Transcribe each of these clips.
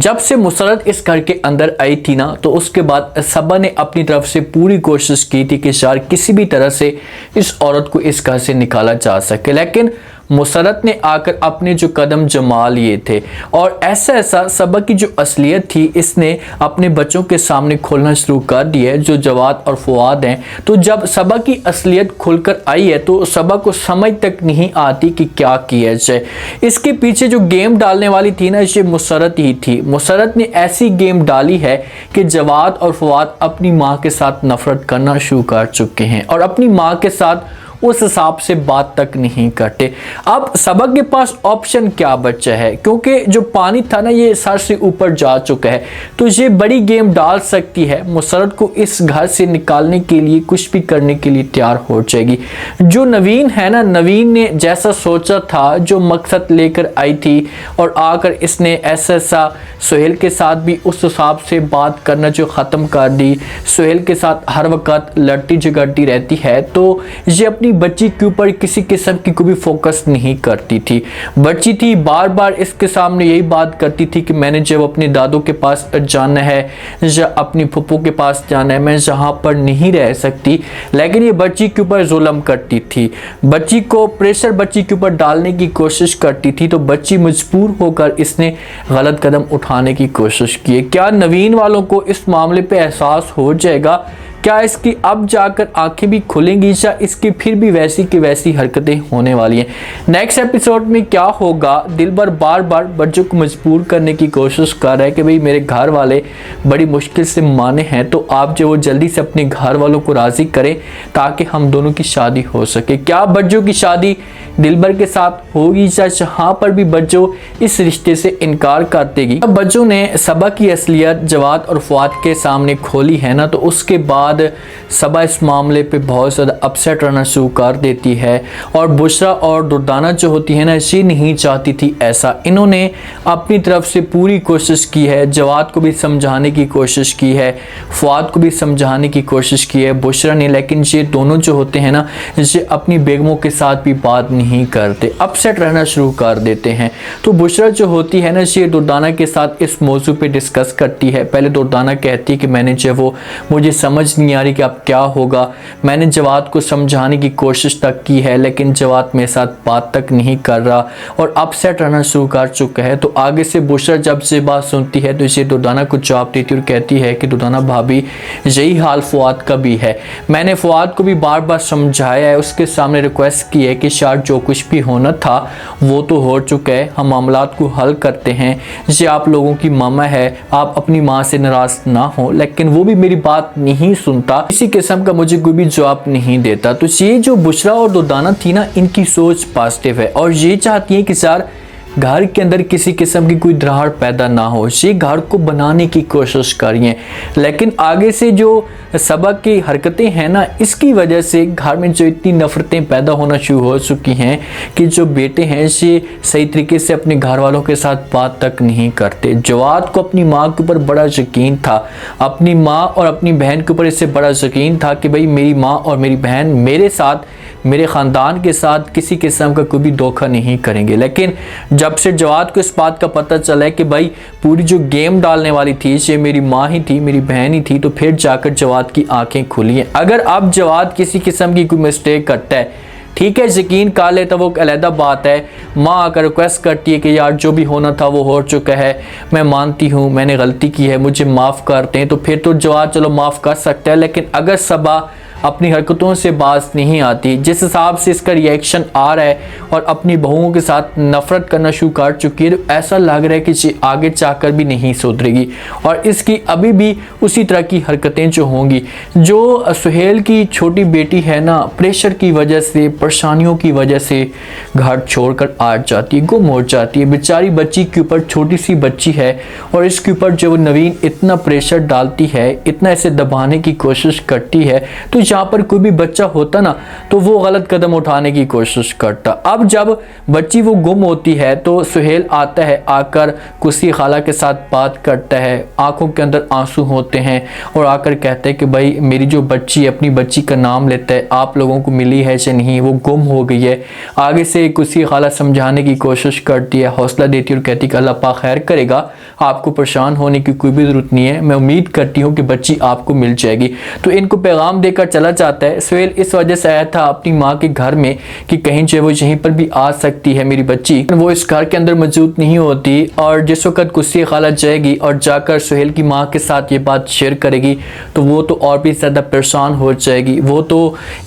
जब से मुसरत इस घर के अंदर आई थी ना, तो उसके बाद सबा ने अपनी तरफ से पूरी कोशिश की थी कि शायद किसी भी तरह से इस औरत को इस घर से निकाला जा सके, लेकिन मुसरत ने आकर अपने जो कदम जमा लिए थे और ऐसा सबा की जो असलियत थी इसने अपने बच्चों के सामने खोलना शुरू कर दिया है, जो जवाद और फुआद हैं। तो जब सबा की असलियत खुलकर आई है तो सबा को समझ तक नहीं आती कि क्या किया जाए। इसके पीछे जो गेम डालने वाली थी ना, ये मुसरत ही थी। मुसरत ने ऐसी गेम डाली है कि जवाद और फुआद अपनी माँ के साथ नफरत करना शुरू कर चुके हैं और अपनी माँ के साथ उस हिसाब से बात तक नहीं करते। अब सबा के पास ऑप्शन क्या बचा है, क्योंकि जो पानी था ना ये सर से ऊपर जा चुका है, तो ये बड़ी गेम डाल सकती है। मुसरत को इस घर से निकालने के लिए कुछ भी करने के लिए तैयार हो जाएगी। जो नवीन है ना, नवीन ने जैसा सोचा था, जो मकसद लेकर आई थी और आकर इसने ऐसा सुहेल के साथ भी उस हिसाब से बात करना जो ख़त्म कर दी। सुहेल के साथ हर वक्त लड़ती झगड़ती रहती है, तो ये अपनी बच्ची के ऊपर किसी किस्म की कोई फोकस नहीं करती थी। बच्ची थी बार बार इसके सामने यही बात करती थी कि मैंने जब अपने दादू के पास जाना है या अपनी फुप्पू के पास जाना है, मैं जहाँ पर नहीं रह सकती, लेकिन ये बच्ची के ऊपर जुल्म करती थी, बच्ची को प्रेशर बच्ची के ऊपर डालने की कोशिश करती थी। तो बच्ची मजबूर होकर इसने गलत कदम उठाने की कोशिश की। क्या नवीन वालों को इस मामले पे एहसास हो जाएगा? क्या इसकी अब जाकर आंखें भी खुलेंगी या इसकी फिर भी वैसी की वैसी हरकतें होने वाली हैं? नेक्स्ट एपिसोड में क्या होगा? दिलबर बार बार बच्चों को मजबूर करने की कोशिश कर रहा है कि भाई मेरे घर वाले बड़ी मुश्किल से माने हैं, तो आप जो वो जल्दी से अपने घर वालों को राज़ी करें ताकि हम दोनों की शादी हो सके। क्या बच्चों की शादी दिलबर के साथ होगी या जहाँ पर भी बच्चों इस रिश्ते से इनकार कर देगी? अब बच्चों ने सबा की असलियत जवाद और फुआद के सामने खोली है ना, तो उसके बाद सबा इस मामले पे बहुत ज़्यादा अपसेट रहना शुरू कर देती है। और बुशरा और दुर्दाना जो होती है ना, ये नहीं चाहती थी ऐसा। इन्होंने अपनी तरफ से पूरी कोशिश की है, जवाद को भी समझाने की कोशिश की है, फुआद को भी समझाने की कोशिश की है बुशरा ने, लेकिन ये दोनों जो होते हैं ना, ये अपनी बेगमों के साथ भी बात नहीं करते, अपसेट रहना शुरू कर देते हैं। तो बुशरा जो होती है ना, ये दुर्दाना के साथ इस मौजू पे डिस्कस करती है। पहले दुर्दाना कहती है कि मैंने जो वो मुझे समझ नहीं आ रही कि अब क्या होगा। मैंने जवाद को समझाने की कोशिश तक की है, लेकिन जवाद मेरे साथ बात तक नहीं कर रहा और अपसेट रहना शुरू कर चुका है। तो आगे से बुशरा जब से बात सुनती है तो इसे दुर्दाना को जवाब देती है और कहती है कि दुर्दाना भाभी, यही हाल फुआद का भी है। मैंने फुआद को भी बार बार समझाया है, उसके सामने रिक्वेस्ट की है कि शायद जो कुछ भी होना था वो तो हो चुका है, हम मामलात को हल करते हैं। ये आप लोगों की मामा है, आप अपनी माँ से नाराज ना हो, लेकिन वो भी मेरी बात नहीं सुनता, इसी किस्म का मुझे कोई भी जवाब नहीं देता। तो ये जो बुशरा और दुर्दाना थी ना, इनकी सोच पॉजिटिव है और ये चाहती है कि यार घर के अंदर किसी किस्म की कोई दरार पैदा ना हो, ये घर को बनाने की कोशिश करिए। लेकिन आगे से जो सबा की हरकतें हैं ना, इसकी वजह से घर में जो इतनी नफरतें पैदा होना शुरू हो चुकी हैं कि जो बेटे हैं ये सही तरीके से अपने घर वालों के साथ बात तक नहीं करते। जवाद को अपनी माँ के ऊपर बड़ा यकीन था, अपनी माँ और अपनी बहन के ऊपर इससे बड़ा यकीन था कि भाई मेरी माँ और मेरी बहन मेरे साथ, मेरे ख़ानदान के साथ किसी किस्म का कोई भी धोखा नहीं करेंगे। लेकिन जब से जवाद को इस बात का पता चला है कि भाई पूरी जो गेम डालने वाली थी ये मेरी माँ ही थी, मेरी बहन ही थी, तो फिर जाकर जवाद की आंखें खुली हैं। अगर अब जवाद किसी किस्म की कोई मिस्टेक करता है, ठीक है, यकीन कर लेता, वो अलहदा बात है। माँ आकर रिक्वेस्ट करती है कि यार जो भी होना था वो हो चुका है, मैं मानती हूँ मैंने गलती की है, मुझे माफ़ करते हैं, तो फिर तो जवाद चलो माफ़ कर सकता है। लेकिन अगर सबा अपनी हरकतों से बाज नहीं आती, जिस हिसाब से इसका रिएक्शन आ रहा है और अपनी बहुओं के साथ नफरत करना शुरू कर चुकी है, तो ऐसा लग रहा है कि ये आगे चाहकर भी नहीं सुधरेगी और इसकी अभी भी उसी तरह की हरकतें जो होंगी। जो सुहेल की छोटी बेटी है ना, प्रेशर की वजह से, परेशानियों की वजह से घर छोड़कर आ जाती है, गुम हो जाती है। बेचारी बच्ची के ऊपर, छोटी सी बच्ची है और इसके ऊपर जो नवीन इतना प्रेशर डालती है, इतना इसे दबाने की कोशिश करती है, तो जहाँ पर कोई भी बच्चा होता ना तो वो गलत कदम उठाने की कोशिश करता। अब जब बच्ची वो गुम होती है तो सुहेल आता है, आकर कुसी खाला के साथ बात करता है, आंखों के अंदर आंसू होते हैं और आकर कहते हैं कि भाई मेरी जो बच्ची है, अपनी बच्ची का नाम लेता है, आप लोगों को मिली है या नहीं, वो गुम हो गई है। आगे से कुसी खाला समझाने की कोशिश करती है, हौसला देती है और कहती है कि अल्लाह पाक खैर करेगा, आपको परेशान होने की कोई भी ज़रूरत नहीं है, मैं उम्मीद करती हूँ कि बच्ची आपको मिल जाएगी। तो इनको पैगाम देकर चला जाता है। सुहेल इस वजह से आया था अपनी माँ के घर में कि कहीं जो वो यहीं पर भी आ सकती है मेरी बच्ची, वो इस घर के अंदर मौजूद नहीं होती। और जिस वक्त कुसी खाला जाएगी और जाकर सुहेल की माँ के साथ ये बात शेयर करेगी तो वो तो और भी ज़्यादा परेशान हो जाएगी। वो तो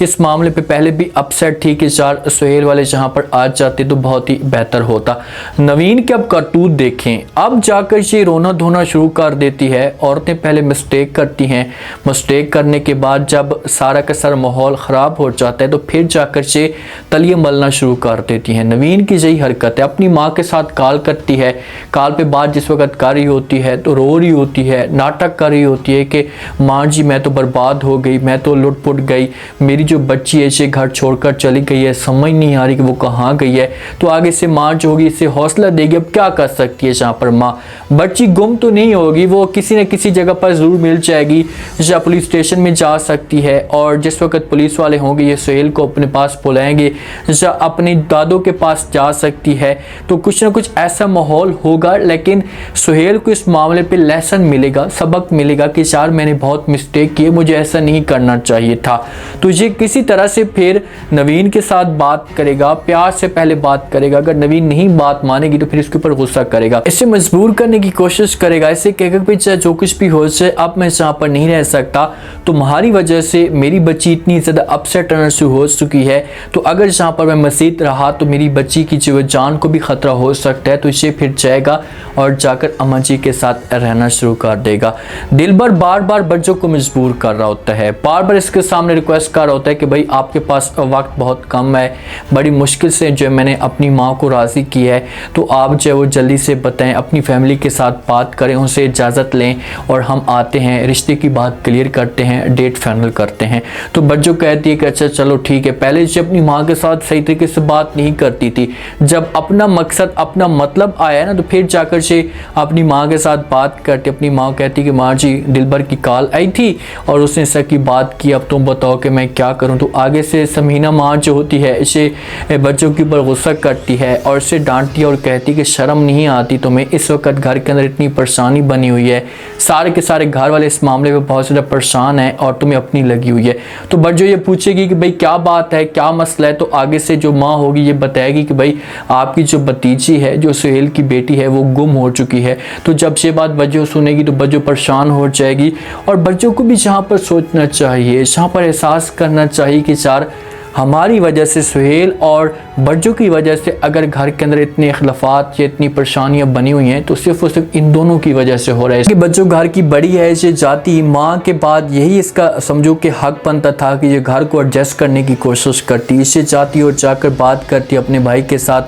इस मामले पे पहले भी अपसेट थी कि यार सुहेल वाले जहाँ पर आ जाते तो बहुत ही बेहतर होता। नवीन के अब करतूत देखें, अब जाकर ये रोना धोना शुरू कर देती है। औरतें पहले मिस्टेक करती हैं, मिस्टेक करने के बाद जब सारा का सारा माहौल ख़राब हो जाता है तो फिर जाकर ये तलिए मलना शुरू कर देती हैं। नवीन की यही हरकत है, अपनी माँ के साथ कॉल करती है, कॉल पे बात जिस वक्त कर रही होती है तो रो रही होती है, नाटक कर रही होती है कि माँ जी मैं तो बर्बाद हो गई, मैं तो लुट पुट गई, मेरी जो बच्ची है इसे घर छोड़कर चली गई है, समझ नहीं आ रही कि वो कहाँ गई है। तो आगे से माँ जो होगी इसे हौसला देगी। अब क्या कर सकती है जहाँ पर माँ, बच्ची गुम तो नहीं होगी, वो किसी न किसी जगह पर ज़रूर मिल जाएगी या पुलिस स्टेशन में जा सकती है। और जिस वक्त पुलिस वाले होंगे ये सुहेल को अपने पास बुलाएंगे या अपने दादों के पास जा सकती है, तो कुछ ना कुछ ऐसा माहौल होगा। लेकिन सुहेल को इस मामले पे लेसन मिलेगा, सबक मिलेगा कि यार मैंने बहुत मिस्टेक की, मुझे ऐसा नहीं करना चाहिए था। तो ये किसी तरह से फिर नवीन के साथ बात करेगा, प्यार से पहले बात करेगा। अगर नवीन नहीं बात मानेगी तो फिर इसके ऊपर गुस्सा करेगा, इसे मजबूर करने की कोशिश करेगा, इसे कहेगा कि चाहे जो कुछ भी हो जाए अब मैं यहाँ पर नहीं रह सकता, तुम्हारी वजह से मेरी बच्ची इतनी ज़्यादा अपसेट रहना शुरू हो चुकी है, तो अगर यहाँ पर मैं मज़ीद रहा तो मेरी बच्ची की जो जान को भी ख़तरा हो सकता है। तो इसे फिर जाएगा और जाकर अम्मा जी के साथ रहना शुरू कर देगा। दिलबर बार बार बच्चों को मजबूर कर रहा होता है, बार बार इसके सामने रिक्वेस्ट कर रहा होता है कि भाई आपके पास वक्त बहुत कम है, बड़ी मुश्किल से जो मैंने अपनी माँ को राज़ी की है, तो आप जो वो जल्दी से बताएं, अपनी फैमिली के साथ बात करें, उनसे इजाज़त लें और हम आते हैं, रिश्ते की बात क्लियर करते हैं, डेट फाइनल करते हैं। तो बच्चों कहती है कि अच्छा चलो ठीक है। पहले जब अपनी माँ के साथ सही तरीके से बात नहीं करती थी, जब अपना मकसद अपना मतलब आया ना तो फिर जाकर से अपनी माँ के साथ बात करती। अपनी माँ कहती कि माँ जी दिलबर की कॉल आई थी और उसने सर की बात की, अब तुम बताओ कि मैं क्या करूँ। तो आगे से समहीना माँ जो होती है इसे बच्चों के ऊपर गुस्सा करती है और इसे डांटती है और कहती कि शर्म नहीं आती तुम्हें, इस वक्त घर के अंदर इतनी परेशानी बनी हुई है, सारे के सारे घर वाले इस मामले में बहुत ज़्यादा परेशान हैं और तुम्हें अपनी लगी हुई है। तो बच्चों ये पूछेगी कि भाई क्या बात है, क्या मसला है। तो आगे से जो माँ होगी ये बताएगी कि भाई आपकी जो भतीजी है, जो सुहेल की बेटी है, वो गुम हो चुकी है। तो जब ये बात बच्चों सुनेगी तो बच्चों परेशान हो जाएगी। और बच्चों को भी जहाँ पर सोचना चाहिए, जहाँ पर एहसास करना चाहिए कि यार हमारी वजह से सुहेल और बच्चों की वजह से अगर घर के अंदर इतने इख्लाफात या इतनी परेशानियां बनी हुई हैं तो सिर्फ और सिर्फ इन दोनों की वजह से हो रहा है कि बच्चों घर की बड़ी है, ये जाती माँ के बाद यही इसका समझो कि हक बनता था कि ये घर को एडजस्ट करने की कोशिश करती, इसे जाती और जाकर बात करती अपने भाई के साथ,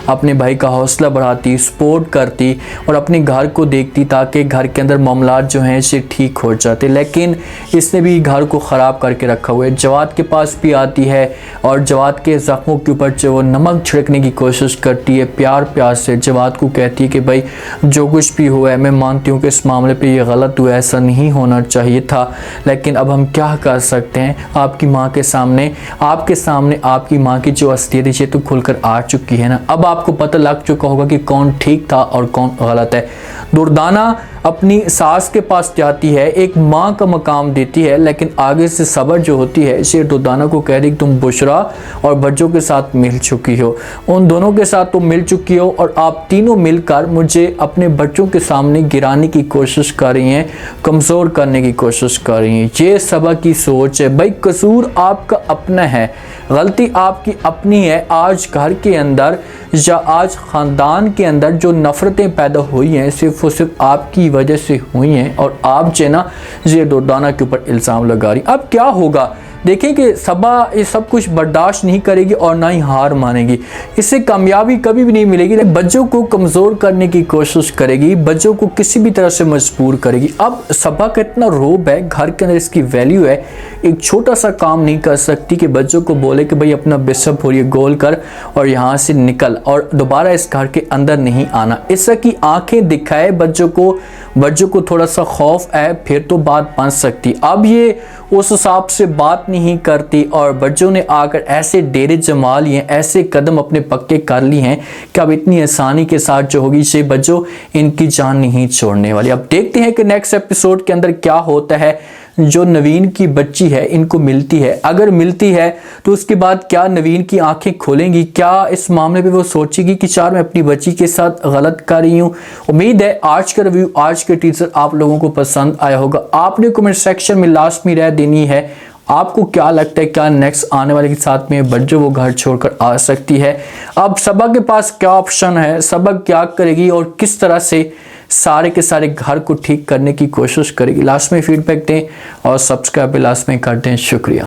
अपने भाई का हौसला बढ़ाती, सपोर्ट करती और अपने घर को देखती ताकि घर के अंदर मामलात जो हैं इसे ठीक हो जाते। लेकिन इसने भी घर को ख़राब करके रखा हुआ है। जवाद के पास भी आती है और जवाद के ज़ख्मों के ऊपर जो वो नमक छिड़कने की कोशिश करती है, प्यार प्यार से जवाद को कहती है कि भाई जो कुछ भी हुआ है मैं मानती हूँ कि इस मामले पे ये गलत हुआ, ऐसा नहीं होना चाहिए था, लेकिन अब हम क्या कर सकते हैं। आपकी माँ के सामने, आपके सामने आपकी माँ की जो असलियत है तो खुलकर आ चुकी है ना, अब आपको पता लग चुका होगा कि कौन ठीक था और कौन गलत है। दुर्दाना अपनी सास के पास जाती है, एक माँ का मकाम देती है, लेकिन आगे से सबर जो होती है इसे दुर्दाना को कह दी कि तुम बुशरा और बच्चों के साथ मिल चुकी हो, उन दोनों के साथ तुम मिल चुकी हो और आप तीनों मिलकर मुझे अपने बच्चों के सामने गिराने की कोशिश कर रही हैं, कमज़ोर करने की कोशिश कर रही हैं। ये सबर की सोच है भाई, कसूर आपका अपना है, गलती आपकी अपनी है। आज घर के अंदर या आज ख़ानदान के अंदर जो नफ़रतें पैदा हुई हैं सिर्फ और सिर्फ आपकी वजह से हुई हैं और आप जो ना ये दुर्दाना के ऊपर इल्ज़ाम लगा रही। अब क्या होगा देखें कि सबा ये सब कुछ बर्दाश्त नहीं करेगी और ना ही हार मानेगी, इससे कामयाबी कभी भी नहीं मिलेगी। बच्चों को कमज़ोर करने की कोशिश करेगी, बच्चों को किसी भी तरह से मजबूर करेगी। अब सबा का इतना रोब है, घर के अंदर इसकी वैल्यू है, एक छोटा सा काम नहीं कर सकती कि बच्चों को बोले कि भाई अपना बिशप और ये गोल कर और यहाँ से निकल और दोबारा इस घर के अंदर नहीं आना। इससे की आंखें दिखाए बच्चों को थोड़ा सा खौफ है, फिर तो बात बन सकती। अब ये उस हिसाब से बात नहीं करती और बच्चों ने आकर ऐसे डेरे जमा लिए, ऐसे कदम अपने पक्के कर लिए हैं कि अब इतनी आसानी के साथ जो होगी से बच्चों इनकी जान नहीं छोड़ने वाली। अब देखते हैं कि नेक्स्ट एपिसोड के अंदर क्या होता है। जो नवीन की बच्ची है इनको मिलती है, अगर मिलती है तो उसके बाद क्या नवीन की आंखें खोलेंगी, क्या इस मामले पे वो सोचेगी कि यार मैं अपनी बच्ची के साथ गलत कर रही हूँ। उम्मीद है आज का रिव्यू, आज के टीजर आप लोगों को पसंद आया होगा। आपने कमेंट सेक्शन में लास्ट में राय देनी है, आपको क्या लगता है क्या नेक्स्ट आने वाले के साथ में बच्चों वो घर छोड़कर आ सकती है। अब सबा के पास क्या ऑप्शन है, सबा क्या करेगी और किस तरह से सारे के सारे घर को ठीक करने की कोशिश करेगी। लास्ट में फीडबैक दें और सब्सक्राइब लास्ट में कर दें। शुक्रिया।